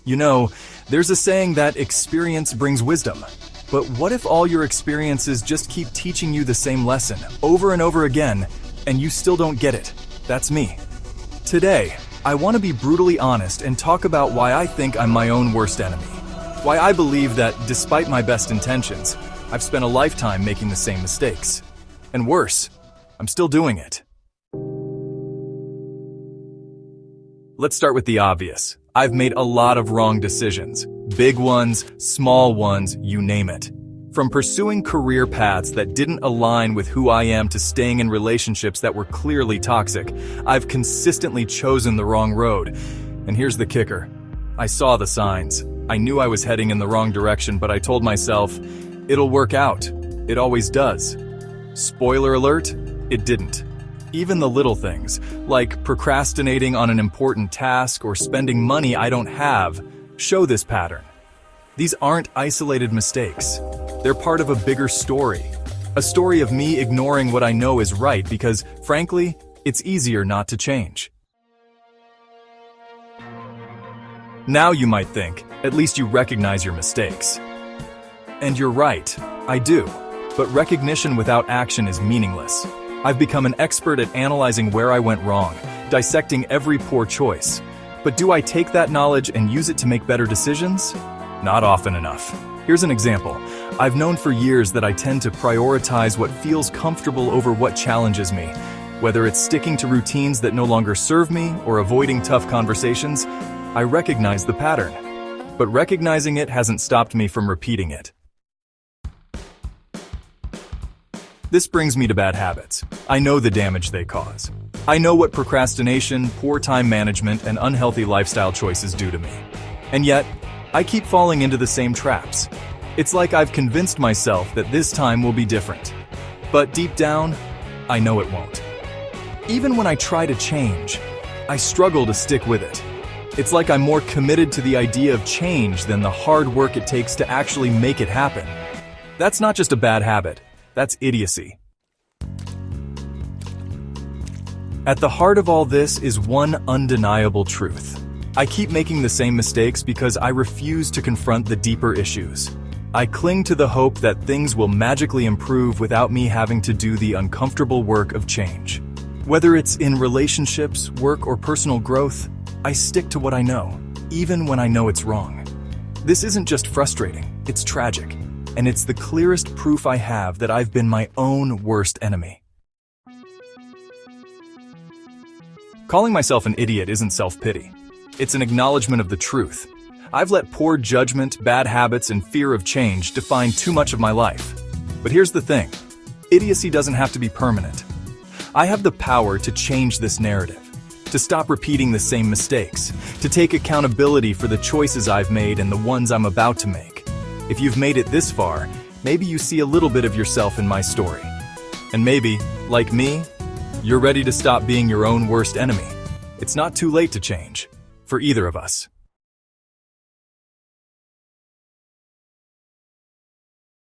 You know, there's a saying that experience brings wisdom. But what if all your experiences just keep teaching you the same lesson over and over again, and you still don't get it? That's me. Today, I want to be brutally honest and talk about why I think I'm my own worst enemy. Why I believe that, despite my best intentions, I've spent a lifetime making the same mistakes. And worse, I'm still doing it. Let's start with the obvious. I've made a lot of wrong decisions. Big ones, small ones, you name it. From pursuing career paths that didn't align with who I am to staying in relationships that were clearly toxic, I've consistently chosen the wrong road. And here's the kicker. I saw the signs. I knew I was heading in the wrong direction, but I told myself, it'll work out. It always does. Spoiler alert, it didn't. Even the little things, like procrastinating on an important task or spending money I don't have, show this pattern. These aren't isolated mistakes. They're part of a bigger story. A story of me ignoring what I know is right because, frankly, it's easier not to change. Now you might think, at least you recognize your mistakes. And you're right, I do. But recognition without action is meaningless. I've become an expert at analyzing where I went wrong, dissecting every poor choice. But do I take that knowledge and use it to make better decisions? Not often enough. Here's an example. I've known for years that I tend to prioritize what feels comfortable over what challenges me. Whether it's sticking to routines that no longer serve me or avoiding tough conversations, I recognize the pattern. But recognizing it hasn't stopped me from repeating it. This brings me to bad habits. I know the damage they cause. I know what procrastination, poor time management, and unhealthy lifestyle choices do to me. And yet, I keep falling into the same traps. It's like I've convinced myself that this time will be different. But deep down, I know it won't. Even when I try to change, I struggle to stick with it. It's like I'm more committed to the idea of change than the hard work it takes to actually make it happen. That's not just a bad habit. That's idiocy. At the heart of all this is one undeniable truth. I keep making the same mistakes because I refuse to confront the deeper issues. I cling to the hope that things will magically improve without me having to do the uncomfortable work of change. Whether it's in relationships, work, or personal growth, I stick to what I know, even when I know it's wrong. This isn't just frustrating, it's tragic. And it's the clearest proof I have that I've been my own worst enemy. Calling myself an idiot isn't self-pity. It's an acknowledgement of the truth. I've let poor judgment, bad habits, and fear of change define too much of my life. But here's the thing. Idiocy doesn't have to be permanent. I have the power to change this narrative, to stop repeating the same mistakes, to take accountability for the choices I've made and the ones I'm about to make. If you've made it this far, maybe you see a little bit of yourself in my story. And maybe, like me, you're ready to stop being your own worst enemy. It's not too late to change, for either of us.